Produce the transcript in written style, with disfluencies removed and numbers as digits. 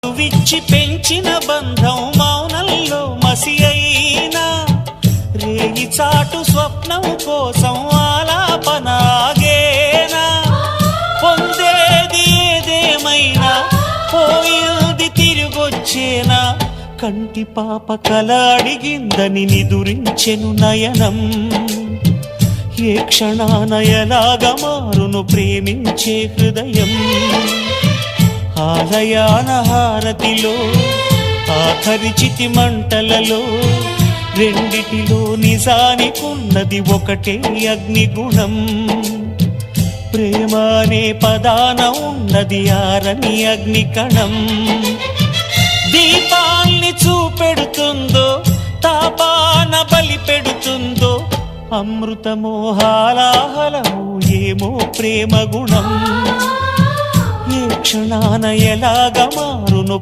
మధువిచ్చి పెంచిన బంధం మౌనంలో మసి అయినా, రేగి చాటు స్వప్నం కోసం ఆలాపనాగేనా. పొందేది ఏదేమైనా పోయింది తిరిగొచ్చేనా, కంటి పాప కల అడిగిందని నిదురించెను నయనం. ఏ క్షణాన ఎలాగా మారును ప్రేమించే హృదయం. ఆలయాన హారతిలో ఆఖరి చితి మంటలలో రెండిటిలో నిజానికున్నది ఒకటే అగ్నిగుణం. ప్రేమ అనే పదాన ఉన్నది ఆరని అగ్నికణం. దీపాల్ని చూపెడుతుందో తాపాన బలి పెడుతుందో, అమృతమోహాలాహలము ఏమో ప్రేమ గుణం. ఏ క్షణాన ఎలాగ మారును